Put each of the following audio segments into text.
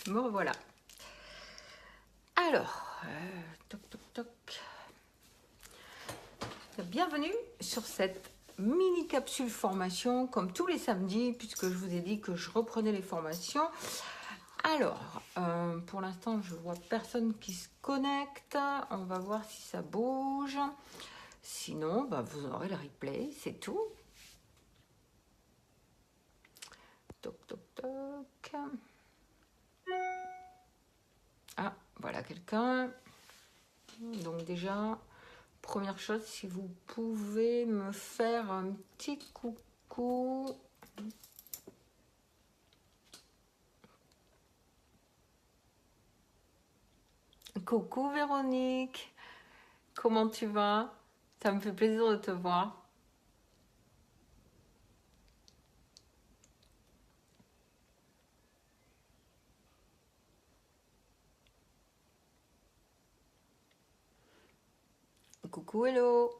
Me revoilà. Alors, toc toc toc. Bienvenue sur cette mini capsule formation, comme tous les samedis, puisque je vous ai dit que je reprenais les formations. Alors, pour l'instant, je vois personne qui se connecte. On va voir si ça bouge. Sinon, bah, vous aurez le replay, c'est tout. Toc toc toc. Ah, voilà quelqu'un. Donc déjà, première chose, si vous pouvez me faire un petit coucou. Coucou Véronique, comment tu vas? Ça me fait plaisir de te voir. Coucou, hello.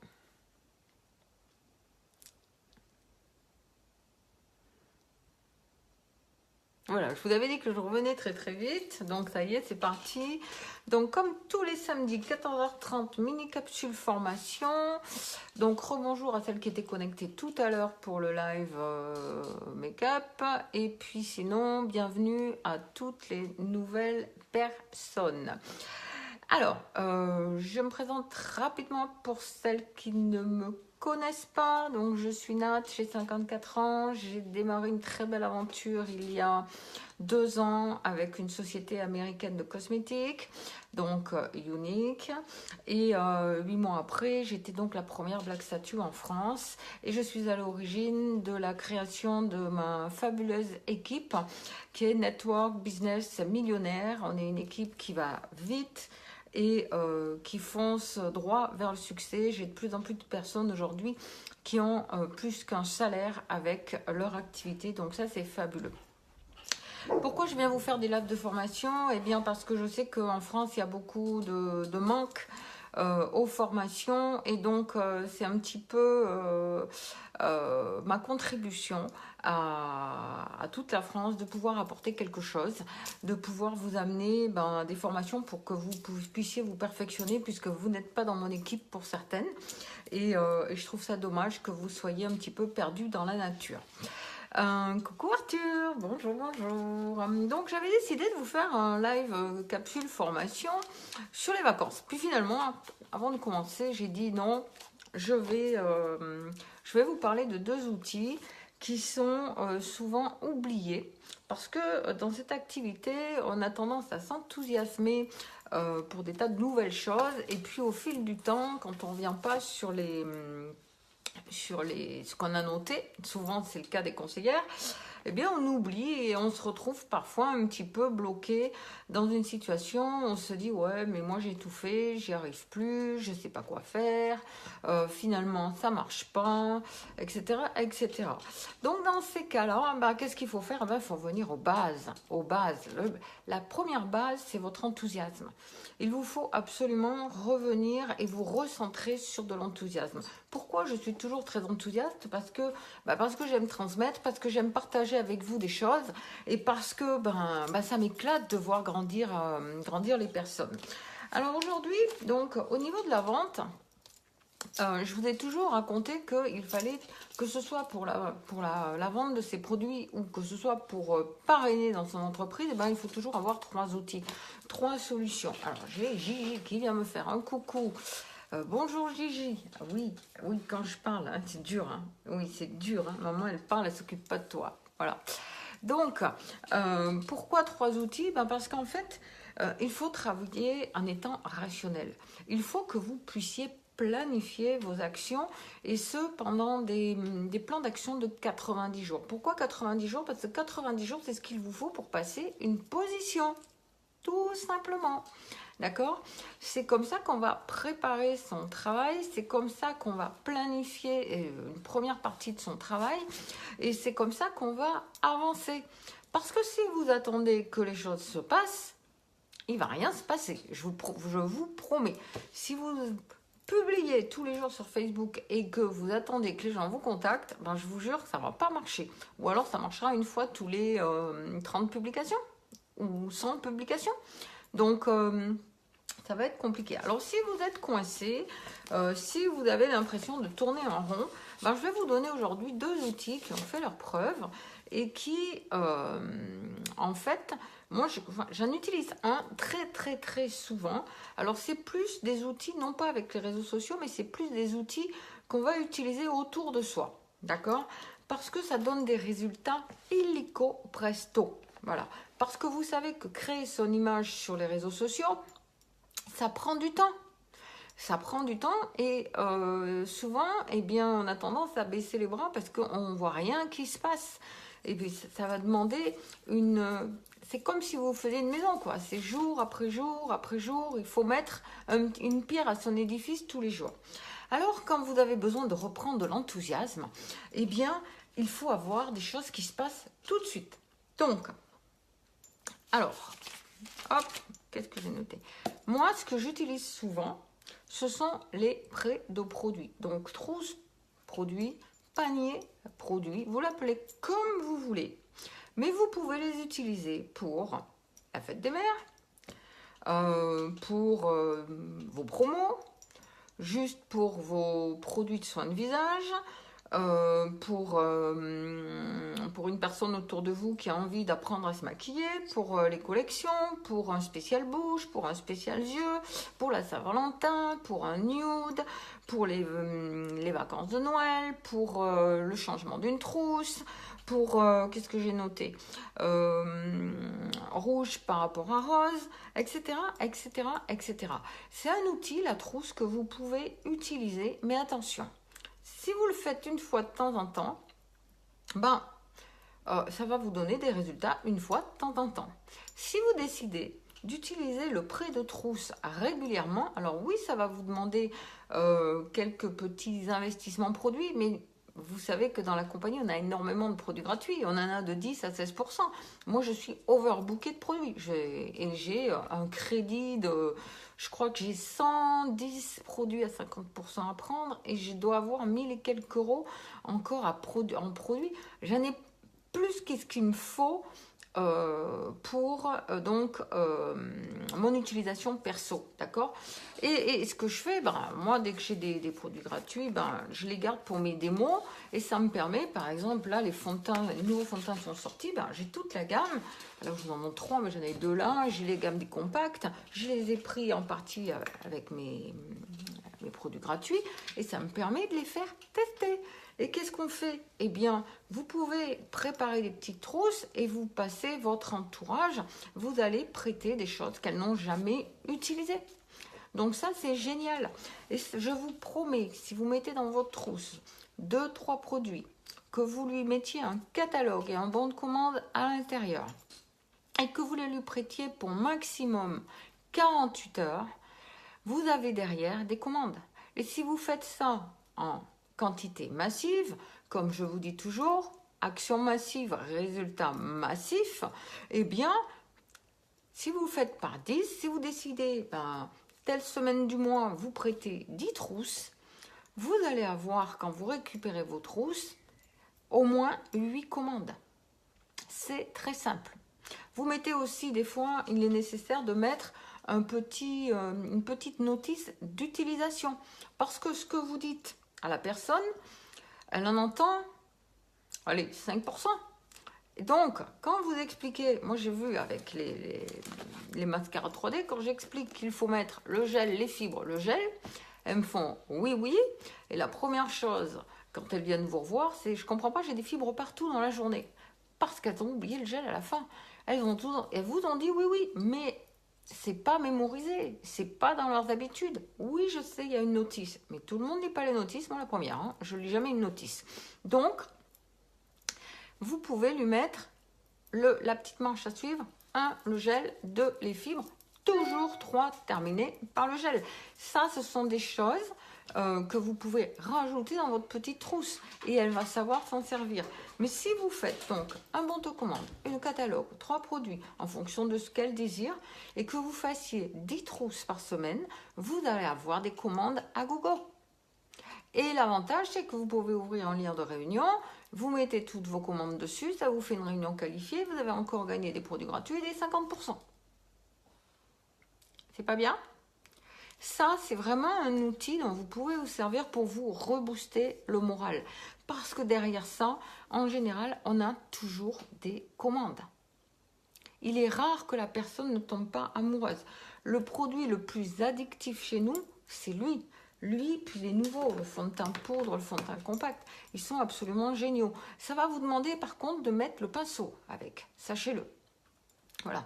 Voilà, je vous avais dit que je revenais très très vite, donc ça y est, c'est parti. Donc comme tous les samedis, 14h30, mini capsule formation. Donc rebonjour à celles qui étaient connectées tout à l'heure pour le live make-up. Et puis sinon, bienvenue à toutes les nouvelles personnes. Alors, je me présente rapidement pour celles qui ne me connaissent pas. Donc, je suis Nat, j'ai 54 ans. J'ai démarré une très belle aventure il y a 2 ans avec une société américaine de cosmétiques, donc Unique. Et 8 mois après, j'étais donc la première Black Statue en France. Et je suis à l'origine de la création de ma fabuleuse équipe qui est Network Business Millionnaire. On est une équipe qui va vite et qui fonce droit vers le succès. J'ai de plus en plus de personnes aujourd'hui qui ont plus qu'un salaire avec leur activité. Donc ça, c'est fabuleux. Pourquoi je viens vous faire des lives de formation? Eh bien parce que je sais qu'en France, il y a beaucoup de manque aux formations et donc c'est un petit peu ma contribution à toute la France de pouvoir apporter quelque chose, de pouvoir vous amener des formations pour que vous puissiez vous perfectionner puisque vous n'êtes pas dans mon équipe pour certaines et je trouve ça dommage que vous soyez un petit peu perdu dans la nature. Coucou Arthur, bonjour, bonjour. Donc j'avais décidé de vous faire un live capsule formation sur les vacances. Puis finalement, avant de commencer, j'ai dit non, je vais vous parler de 2 outils qui sont souvent oubliés. Parce que dans cette activité, on a tendance à s'enthousiasmer pour des tas de nouvelles choses. Et puis au fil du temps, quand on ne revient pas sur ce qu'on a noté, souvent c'est le cas des conseillères, eh bien on oublie et on se retrouve parfois un petit peu bloqué dans une situation, on se dit ouais mais moi j'ai tout fait, j'y arrive plus, je sais pas quoi faire, finalement ça marche pas, etc. etc. Donc dans ces cas-là, qu'est-ce qu'il faut faire? Il faut venir aux bases. La première base, c'est votre enthousiasme. Il vous faut absolument revenir et vous recentrer sur de l'enthousiasme. Pourquoi je suis toujours très enthousiaste? Parce que j'aime transmettre, parce que j'aime partager avec vous des choses et parce que ça m'éclate de voir grandir les personnes. Alors aujourd'hui, donc au niveau de la vente, je vous ai toujours raconté qu'il fallait que ce soit pour la vente de ces produits ou que ce soit pour parrainer dans son entreprise, il faut toujours avoir 3 outils, 3 solutions. Alors j'ai Gigi qui vient me faire un coucou. Bonjour Gigi. Oui, quand je parle, c'est dur. Oui, c'est dur. Maman, elle parle, elle s'occupe pas de toi. Voilà. Donc, pourquoi 3 outils? Parce qu'en fait, il faut travailler en étant rationnel. Il faut que vous puissiez planifier vos actions et ce pendant des plans d'action de 90 jours. Pourquoi 90 jours? Parce que 90 jours, c'est ce qu'il vous faut pour passer une position. Tout simplement. D'accord? C'est comme ça qu'on va préparer son travail, c'est comme ça qu'on va planifier une première partie de son travail et c'est comme ça qu'on va avancer. Parce que si vous attendez que les choses se passent, il ne va rien se passer. Je vous promets. Si vous publiez tous les jours sur Facebook et que vous attendez que les gens vous contactent, je vous jure que ça ne va pas marcher. Ou alors ça marchera une fois tous les 30 publications. ou sans publication. Donc, ça va être compliqué. Alors, si vous êtes coincé, si vous avez l'impression de tourner en rond, ben, je vais vous donner aujourd'hui 2 outils qui ont fait leur preuve et qui, en fait, moi, j'en utilise un très souvent. Alors, c'est plus des outils, non pas avec les réseaux sociaux, mais c'est plus des outils qu'on va utiliser autour de soi. D'accord? Parce que ça donne des résultats illico presto. Voilà. Parce que vous savez que créer son image sur les réseaux sociaux, ça prend du temps. Ça prend du temps et souvent, eh bien, on a tendance à baisser les bras parce qu'on ne voit rien qui se passe. Et puis, ça va demander une... c'est comme si vous faisiez une maison, quoi. C'est jour après jour après jour. Il faut mettre une pierre à son édifice tous les jours. Alors, quand vous avez besoin de reprendre de l'enthousiasme, eh bien, il faut avoir des choses qui se passent tout de suite. Donc, alors, hop, qu'est-ce que j'ai noté? Moi, ce que j'utilise souvent, ce sont les prêts de produits. Donc, trousse produit, panier produit, vous l'appelez comme vous voulez. Mais vous pouvez les utiliser pour la fête des mères, pour vos promos, juste pour vos produits de soins de visage, pour une personne autour de vous qui a envie d'apprendre à se maquiller, pour les collections, pour un spécial bouche, pour un spécial yeux, pour la Saint-Valentin, pour un nude, pour les vacances de Noël, pour le changement d'une trousse, pour, qu'est-ce que j'ai noté, rouge par rapport à rose, etc., etc., etc. C'est un outil, la trousse, que vous pouvez utiliser, mais attention, si vous le faites une fois de temps en temps, ben, ça va vous donner des résultats une fois de temps en temps. Si vous décidez d'utiliser le prêt de trousse régulièrement, alors oui, ça va vous demander quelques petits investissements produits, mais vous savez que dans la compagnie, on a énormément de produits gratuits. On en a de 10 à 16%. Moi, je suis overbookée de produits. J'ai un crédit de... Je crois que j'ai 110 produits à 50% à prendre et je dois avoir 1000 et quelques euros encore en produits. J'en ai plus qu'est-ce qu'il me faut pour mon utilisation perso, d'accord, et ce que je fais, ben, moi, dès que j'ai des produits gratuits, ben, je les garde pour mes démos et ça me permet, par exemple, là, les nouveaux fonds de teint sont sortis, ben, j'ai toute la gamme. Alors, je vous en montre 3, mais j'en ai 2 là, j'ai les gammes des compacts, je les ai pris en partie avec mes produits gratuits et ça me permet de les faire tester. Et qu'est-ce qu'on fait? Eh bien, vous pouvez préparer des petites trousses et vous passez votre entourage. Vous allez prêter des choses qu'elles n'ont jamais utilisées. Donc ça, c'est génial. Et je vous promets, si vous mettez dans votre trousse 2-3 produits, que vous lui mettiez un catalogue et un bon de commande à l'intérieur, et que vous les lui prêtiez pour maximum 48 heures, vous avez derrière des commandes. Et si vous faites ça en quantité massive, comme je vous dis toujours, action massive, résultat massif, eh bien, si vous faites par 10, si vous décidez, telle semaine du mois, vous prêtez 10 trousses, vous allez avoir, quand vous récupérez vos trousses, au moins 8 commandes. C'est très simple. Vous mettez aussi, des fois, il est nécessaire de mettre une petite notice d'utilisation. Parce que ce que vous dites à la personne, elle en entend, allez, 5%. Et donc, quand vous expliquez, moi j'ai vu avec les mascaras 3D, quand j'explique qu'il faut mettre le gel, les fibres, le gel, elles me font oui, oui. Et la première chose, quand elles viennent vous revoir, c'est je comprends pas, j'ai des fibres partout dans la journée. Parce qu'elles ont oublié le gel à la fin. Elles vous ont dit oui, oui, mais c'est pas mémorisé, c'est pas dans leurs habitudes. Oui, je sais, il y a une notice, mais tout le monde lit pas les notices. Moi, la première, hein, je lis jamais une notice. Donc, vous pouvez lui mettre la petite manche à suivre, 1, le gel, 2, les fibres, toujours 3 terminées par le gel. Ça, ce sont des choses que vous pouvez rajouter dans votre petite trousse et elle va savoir s'en servir. Mais si vous faites donc un bon de commande, un catalogue, 3 produits en fonction de ce qu'elle désire et que vous fassiez 10 trousses par semaine, vous allez avoir des commandes à gogo. Et l'avantage, c'est que vous pouvez ouvrir un lien de réunion, Vous mettez toutes vos commandes dessus, ça vous fait une réunion qualifiée, vous avez encore gagné des produits gratuits et des 50%. C'est pas bien? Ça, c'est vraiment un outil dont vous pouvez vous servir pour vous rebooster le moral. Parce que derrière ça, en général, on a toujours des commandes. Il est rare que la personne ne tombe pas amoureuse. Le produit le plus addictif chez nous, c'est lui. Lui, puis les nouveaux, le fond de teint poudre, le fond de teint compact, ils sont absolument géniaux. Ça va vous demander par contre de mettre le pinceau avec, sachez-le. Voilà.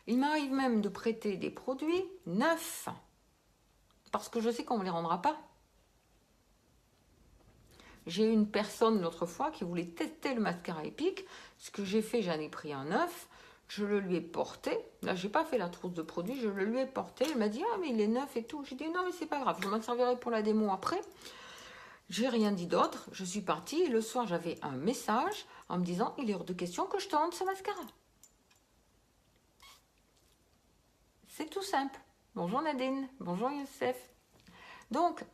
Il m'arrive même de prêter des produits neufs, parce que je sais qu'on ne me les rendra pas. J'ai eu une personne l'autre fois qui voulait tester le mascara épique. Ce que j'ai fait, j'en ai pris un neuf. Je le lui ai porté. Là, j'ai pas fait la trousse de produits. Je le lui ai porté. Elle m'a dit, ah, mais il est neuf et tout. J'ai dit, non, mais c'est pas grave. Je m'en servirai pour la démo après. J'ai rien dit d'autre. Je suis partie. Et le soir, j'avais un message en me disant, il est hors de question que je te rende ce mascara. C'est tout simple. Bonjour Nadine. Bonjour Youssef. Donc,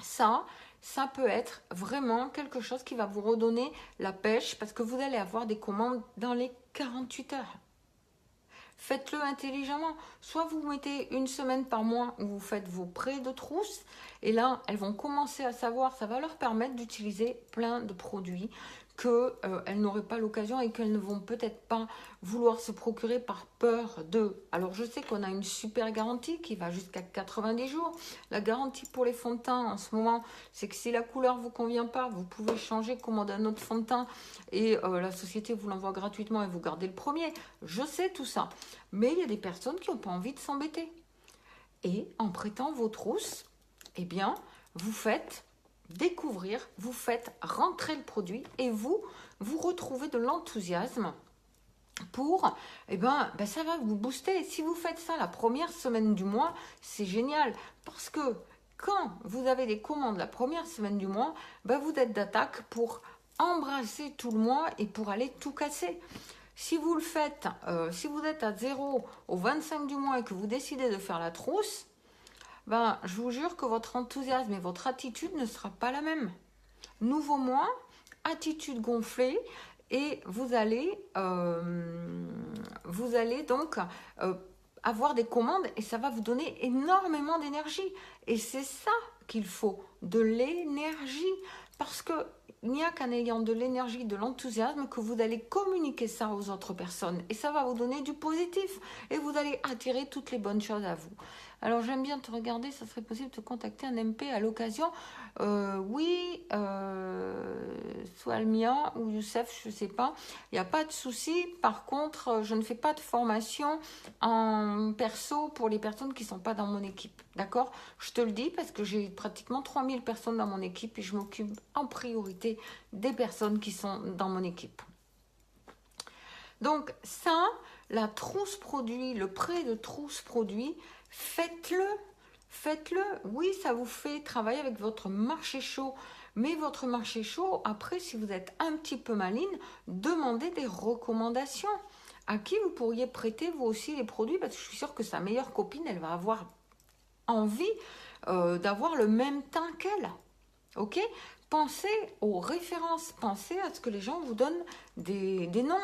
ça peut être vraiment quelque chose qui va vous redonner la pêche parce que vous allez avoir des commandes dans les 48 heures. Faites-le intelligemment. Soit vous mettez une semaine par mois où vous faites vos prêts de trousse et là, elles vont commencer à savoir, ça va leur permettre d'utiliser plein de produits qu'elles n'auraient pas l'occasion et qu'elles ne vont peut-être pas vouloir se procurer par peur d'eux. Alors je sais qu'on a une super garantie qui va jusqu'à 90 jours. La garantie pour les fonds de teint en ce moment, c'est que si la couleur ne vous convient pas, vous pouvez changer, commander un autre fond de teint et la société vous l'envoie gratuitement et vous gardez le premier. Je sais tout ça. Mais il y a des personnes qui n'ont pas envie de s'embêter. Et en prêtant vos trousses, eh bien, vous faites découvrir, vous faites rentrer le produit et vous retrouvez de l'enthousiasme pour, ça va vous booster. Si vous faites ça la première semaine du mois, c'est génial parce que quand vous avez des commandes la première semaine du mois, vous êtes d'attaque pour embrasser tout le mois et pour aller tout casser. Si vous le faites, si vous êtes à 0 au 25 du mois et que vous décidez de faire la trousse, je vous jure que votre enthousiasme et votre attitude ne sera pas la même. Nouveau mois, attitude gonflée et vous allez donc avoir des commandes et ça va vous donner énormément d'énergie. Et c'est ça qu'il faut, de l'énergie. Parce que il n'y a qu'en ayant de l'énergie, de l'enthousiasme que vous allez communiquer ça aux autres personnes. Et ça va vous donner du positif. Et vous allez attirer toutes les bonnes choses à vous. Alors j'aime bien te regarder, ça serait possible de te contacter un MP à l'occasion. Oui, soit le mien ou Youssef, je ne sais pas. Il n'y a pas de souci. Par contre, je ne fais pas de formation en perso pour les personnes qui ne sont pas dans mon équipe. D'accord? Je te le dis parce que j'ai pratiquement 3000 personnes dans mon équipe et je m'occupe en priorité des personnes qui sont dans mon équipe. Donc ça, la trousse produit, le prêt de trousse produit, faites-le. Faites-le. Oui, ça vous fait travailler avec votre marché chaud. Mais votre marché chaud, après, si vous êtes un petit peu maligne, demandez des recommandations. À qui vous pourriez prêter vous aussi les produits parce que je suis sûre que sa meilleure copine, elle va avoir envie d'avoir le même teint qu'elle. Ok? Pensez aux références, pensez à ce que les gens vous donnent des noms.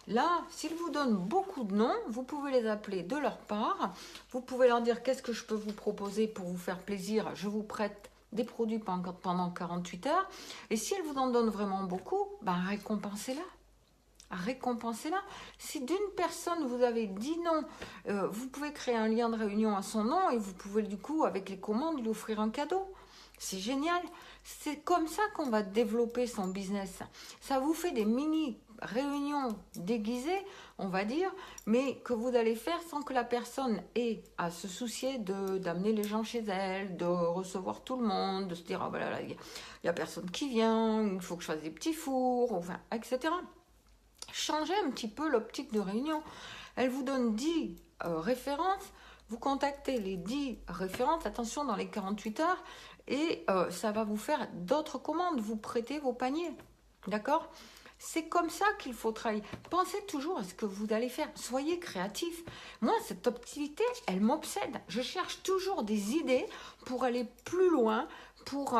Là, s'ils vous donnent beaucoup de noms, vous pouvez les appeler de leur part. Vous pouvez leur dire qu'est-ce que je peux vous proposer pour vous faire plaisir. Je vous prête des produits pendant 48 heures. Et si elles vous en donnent vraiment beaucoup, récompensez-la. Récompensez-la. Si d'une personne vous avez 10 noms, vous pouvez créer un lien de réunion à son nom et vous pouvez du coup, avec les commandes, lui offrir un cadeau. C'est génial. C'est comme ça qu'on va développer son business. Ça vous fait des mini réunions déguisées, on va dire, mais que vous allez faire sans que la personne ait à se soucier d'amener les gens chez elle, de recevoir tout le monde, de se dire, il n'y a personne qui vient, il faut que je fasse des petits fours, enfin, etc. Changez un petit peu l'optique de réunion. Elle vous donne 10 références, vous contactez les 10 références, attention dans les 48 heures, et ça va vous faire d'autres commandes, vous prêtez vos paniers, d'accord? C'est comme ça qu'il faut travailler. Pensez toujours à ce que vous allez faire, soyez créatif. Moi, cette activité, elle m'obsède. Je cherche toujours des idées pour aller plus loin, pour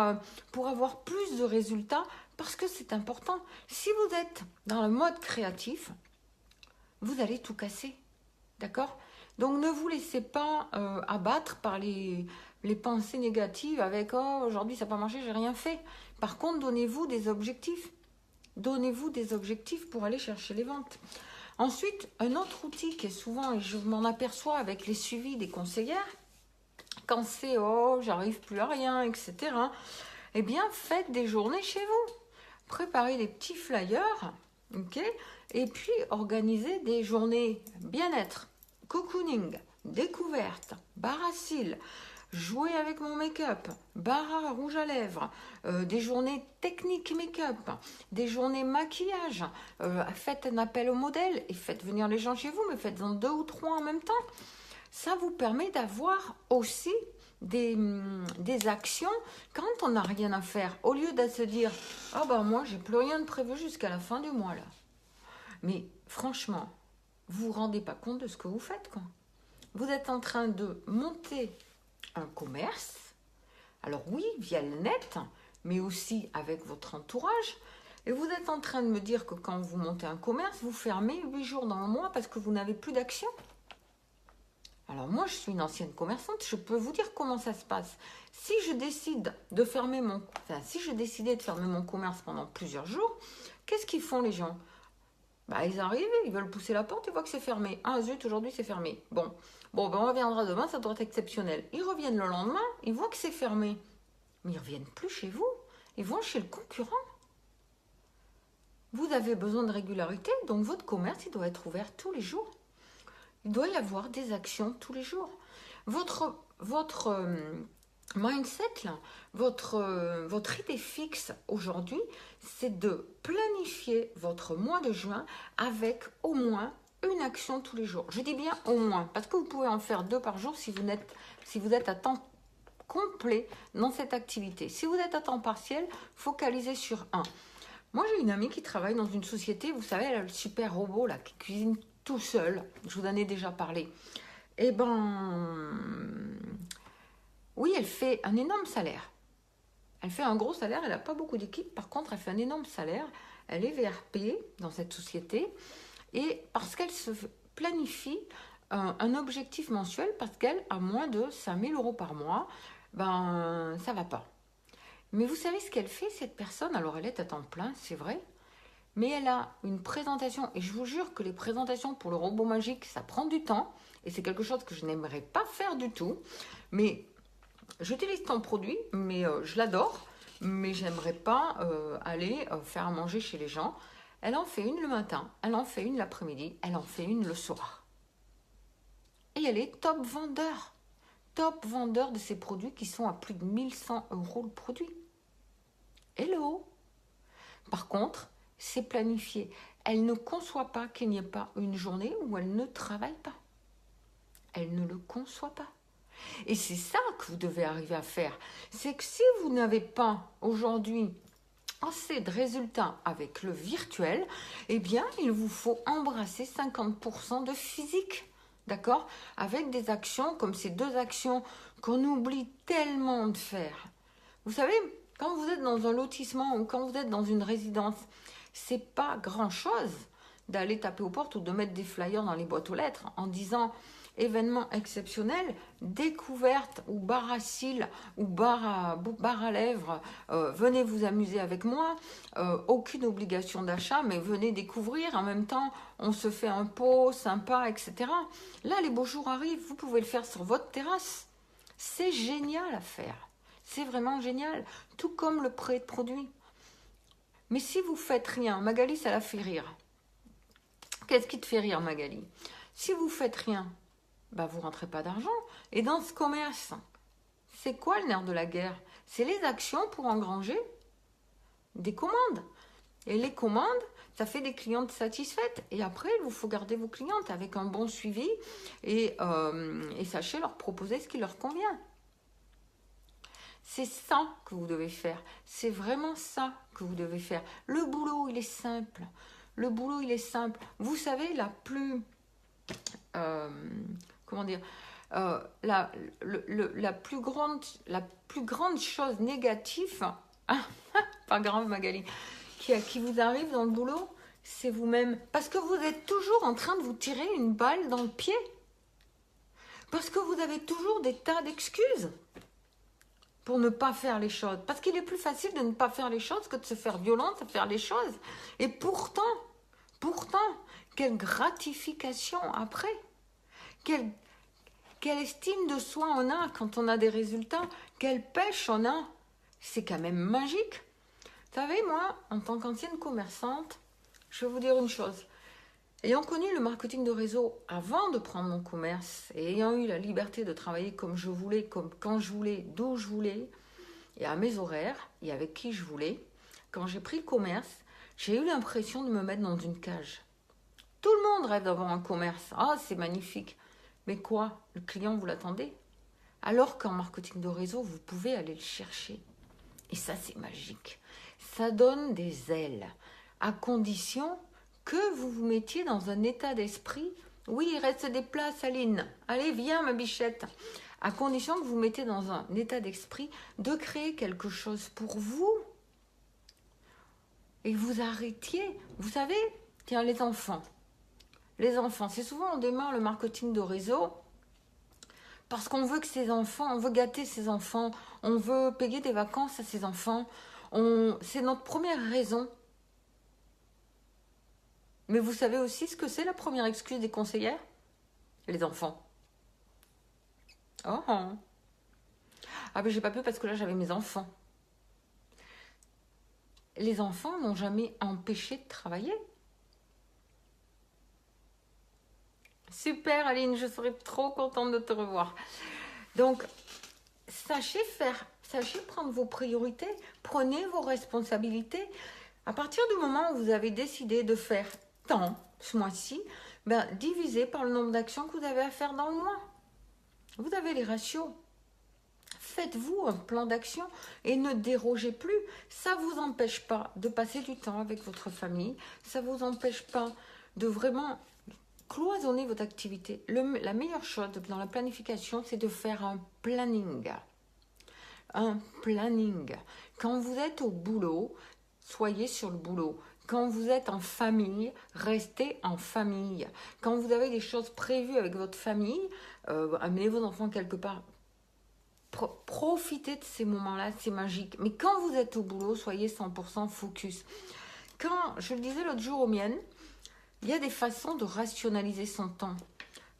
avoir plus de résultats, Parce que c'est important. Si vous êtes dans le mode créatif, vous allez tout casser. D'accord? Donc ne vous laissez pas abattre par les pensées négatives avec oh aujourd'hui ça n'a pas marché, j'ai rien fait. Par contre, donnez-vous des objectifs. Donnez-vous des objectifs pour aller chercher les ventes. Ensuite, un autre outil qui est souvent, et je m'en aperçois avec les suivis des conseillères, quand c'est oh j'arrive plus à rien, etc. Eh bien, faites des journées chez vous. Préparez des petits flyers, ok? Et puis organisez des journées bien-être, cocooning, découverte, bar à cils, jouer avec mon make-up, bar à rouge à lèvres, des journées techniques make-up, des journées maquillage, faites un appel au modèle et faites venir les gens chez vous, mais faites-en 2 ou 3 en même temps. Ça vous permet d'avoir aussi des actions quand on n'a rien à faire. Au lieu de se dire « Ah ben moi, j'ai plus rien de prévu jusqu'à la fin du mois là. » Mais franchement, vous vous rendez pas compte de ce que vous faites, quoi. Vous êtes en train de monter un commerce, alors oui, via le net, mais aussi avec votre entourage. Et vous êtes en train de me dire que quand vous montez un commerce, vous fermez 8 jours dans le mois parce que vous n'avez plus d'action. Alors moi, je suis une ancienne commerçante, je peux vous dire comment ça se passe. Si je décide de fermer si je décidais de fermer mon commerce pendant plusieurs jours, qu'est-ce qu'ils font les gens? Bah, ils arrivent, ils veulent pousser la porte, ils voient que c'est fermé. Ah zut, aujourd'hui c'est fermé. Bon, ben on reviendra demain, ça doit être exceptionnel. Ils reviennent le lendemain, ils voient que c'est fermé. Mais ils ne reviennent plus chez vous, ils vont chez le concurrent. Vous avez besoin de régularité, donc votre commerce, il doit être ouvert tous les jours. Il doit y avoir des actions tous les jours. Votre mindset, là, votre idée fixe aujourd'hui, c'est de planifier votre mois de juin avec au moins une action tous les jours. Je dis bien au moins, parce que vous pouvez en faire 2 par jour si vous êtes à temps complet dans cette activité. Si vous êtes à temps partiel, focalisez sur un. Moi, j'ai une amie qui travaille dans une société, vous savez, elle a le super robot là, qui cuisine tout seul. Je vous en ai déjà parlé. Eh ben, oui, elle fait un énorme salaire. Elle fait un gros salaire, elle n'a pas beaucoup d'équipe. Par contre, elle fait un énorme salaire. Elle est VRP dans cette société. Et parce qu'elle se planifie un objectif mensuel, parce qu'elle a moins de 5 000 € par mois, ben, ça ne va pas. Mais vous savez ce qu'elle fait, cette personne? Alors, elle est à temps plein, c'est vrai. Mais elle a une présentation, et je vous jure que les présentations pour le robot magique, ça prend du temps, et c'est quelque chose que je n'aimerais pas faire du tout. Mais j'utilise ton produit, mais je l'adore, mais j'aimerais pas aller faire à manger chez les gens. Elle en fait une le matin, elle en fait une l'après-midi, elle en fait une le soir. Et elle est top vendeur de ces produits qui sont à plus de 1100 € le produit. Hello! Par contre, c'est planifié. Elle ne conçoit pas qu'il n'y ait pas une journée où elle ne travaille pas. Elle ne le conçoit pas. Et c'est ça que vous devez arriver à faire. C'est que si vous n'avez pas aujourd'hui assez de résultats avec le virtuel, eh bien, il vous faut embrasser 50% de physique. D'accord? Avec des actions comme ces 2 actions qu'on oublie tellement de faire. Vous savez, quand vous êtes dans un lotissement ou quand vous êtes dans une résidence, c'est pas grand-chose d'aller taper aux portes ou de mettre des flyers dans les boîtes aux lettres en disant événement exceptionnel, découverte ou bar à cils ou bar à lèvres, venez vous amuser avec moi, aucune obligation d'achat, mais venez découvrir, en même temps on se fait un pot sympa, etc. Là, les beaux jours arrivent, vous pouvez le faire sur votre terrasse. C'est génial à faire, c'est vraiment génial, tout comme le prêt de produit. Mais si vous faites rien, Magali, ça la fait rire. Qu'est-ce qui te fait rire, Magali? Si vous faites rien, bah vous rentrez pas d'argent. Et dans ce commerce, c'est quoi le nerf de la guerre? C'est les actions pour engranger des commandes. Et les commandes, ça fait des clientes satisfaites. Et après, il vous faut garder vos clientes avec un bon suivi et sachez leur proposer ce qui leur convient. C'est ça que vous devez faire. C'est vraiment ça que vous devez faire. Le boulot, il est simple. Le boulot, il est simple. Vous savez, la plus plus grande chose négative Pas grave, Magali. Qui vous arrive dans le boulot, c'est vous-même. Parce que vous êtes toujours en train de vous tirer une balle dans le pied. Parce que vous avez toujours des tas d'excuses pour ne pas faire les choses. Parce qu'il est plus facile de ne pas faire les choses que de se faire violence à faire les choses. Et pourtant, quelle gratification après. Quelle estime de soi on a quand on a des résultats. Quelle pêche on a. C'est quand même magique. Vous savez, moi, en tant qu'ancienne commerçante, je vais vous dire une chose. Ayant connu le marketing de réseau avant de prendre mon commerce et ayant eu la liberté de travailler comme je voulais, comme quand je voulais, d'où je voulais, et à mes horaires, et avec qui je voulais, quand j'ai pris le commerce, j'ai eu l'impression de me mettre dans une cage. Tout le monde rêve d'avoir un commerce. Ah, c'est magnifique. Mais quoi? Le client, vous l'attendez? Alors qu'en marketing de réseau, vous pouvez aller le chercher. Et ça, c'est magique. Ça donne des ailes, à condition que vous vous mettiez dans un état d'esprit. Oui, il reste des places, Aline. Allez, viens, ma bichette. À condition que vous vous mettez dans un état d'esprit de créer quelque chose pour vous. Et que vous arrêtiez. Vous savez, tiens, les enfants. Les enfants, c'est souvent on démarre le marketing de réseau parce qu'on veut que ses enfants, on veut gâter ses enfants, on veut payer des vacances à ses enfants. C'est notre première raison. Mais vous savez aussi ce que c'est la première excuse des conseillères? Les enfants. Oh. Ah ben j'ai pas pu parce que là j'avais mes enfants. Les enfants n'ont jamais empêché de travailler. Super Aline, je serais trop contente de te revoir. Donc, sachez prendre vos priorités, prenez vos responsabilités. À partir du moment où vous avez décidé de faire tant ce mois-ci, divisez par le nombre d'actions que vous avez à faire dans le mois. Vous avez les ratios. Faites-vous un plan d'action et ne dérogez plus. Ça ne vous empêche pas de passer du temps avec votre famille. Ça ne vous empêche pas de vraiment cloisonner votre activité. La meilleure chose dans la planification, c'est de faire un planning. Un planning. Quand vous êtes au boulot, soyez sur le boulot. Quand vous êtes en famille, restez en famille. Quand vous avez des choses prévues avec votre famille, amenez vos enfants quelque part. Profitez de ces moments-là, c'est magique. Mais quand vous êtes au boulot, soyez 100% focus. Quand, je le disais l'autre jour aux miennes, il y a des façons de rationaliser son temps.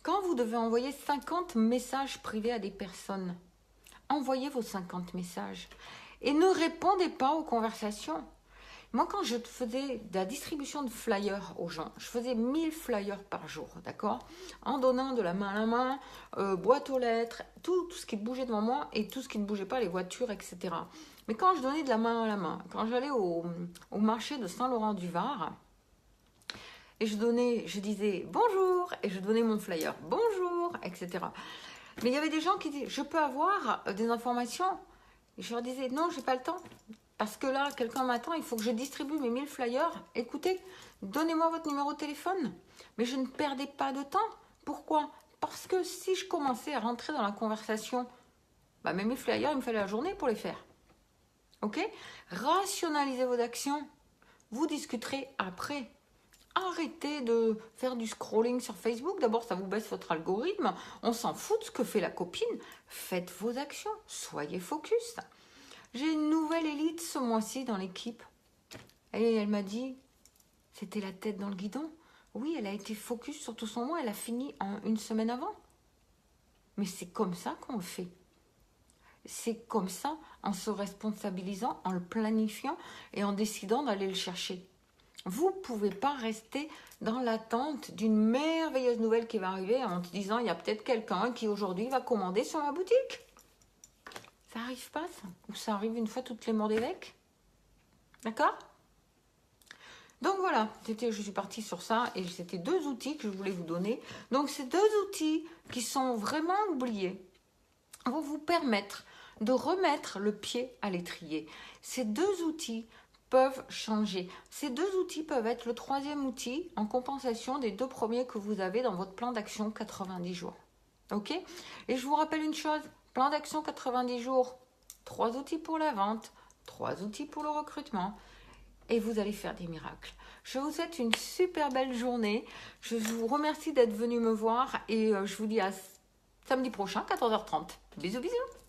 Quand vous devez envoyer 50 messages privés à des personnes, envoyez vos 50 messages et ne répondez pas aux conversations. Moi, quand je faisais de la distribution de flyers aux gens, je faisais 1000 flyers par jour, d'accord? En donnant de la main à la main, boîte aux lettres, tout ce qui bougeait devant moi et tout ce qui ne bougeait pas, les voitures, etc. Mais quand je donnais de la main à la main, quand j'allais au marché de Saint-Laurent-du-Var, et je disais bonjour, et je donnais mon flyer, bonjour, etc. Mais il y avait des gens qui disaient, je peux avoir des informations? Et je leur disais, non, j'ai pas le temps. Parce que là, quelqu'un m'attend, il faut que je distribue mes 1000 flyers. Écoutez, donnez-moi votre numéro de téléphone. Mais je ne perdais pas de temps. Pourquoi? Parce que si je commençais à rentrer dans la conversation, mes 1000 flyers, il me fallait la journée pour les faire. Ok? Rationalisez vos actions. Vous discuterez après. Arrêtez de faire du scrolling sur Facebook. D'abord, ça vous baisse votre algorithme. On s'en fout de ce que fait la copine. Faites vos actions. Soyez focus. J'ai une nouvelle élite ce mois-ci dans l'équipe. Et elle m'a dit, c'était la tête dans le guidon. Oui, elle a été focus sur tout son mois. Elle a fini une semaine avant. Mais c'est comme ça qu'on le fait. C'est comme ça, en se responsabilisant, en le planifiant et en décidant d'aller le chercher. Vous ne pouvez pas rester dans l'attente d'une merveilleuse nouvelle qui va arriver en te disant, il y a peut-être quelqu'un qui aujourd'hui va commander sur ma boutique. Ça arrive pas, ça? Ou ça arrive une fois toutes les morts d'évêque? D'accord? Donc voilà, je suis partie sur ça et c'était 2 outils que je voulais vous donner. Donc ces 2 outils qui sont vraiment oubliés vont vous permettre de remettre le pied à l'étrier. Ces 2 outils peuvent changer. Ces 2 outils peuvent être le 3e outil en compensation des 2 premiers que vous avez dans votre plan d'action 90 jours. Ok? Et je vous rappelle une chose, plan d'action 90 jours, 3 outils pour la vente, 3 outils pour le recrutement. Et vous allez faire des miracles. Je vous souhaite une super belle journée. Je vous remercie d'être venu me voir et je vous dis à samedi prochain, 14h30. Bisous, bisous.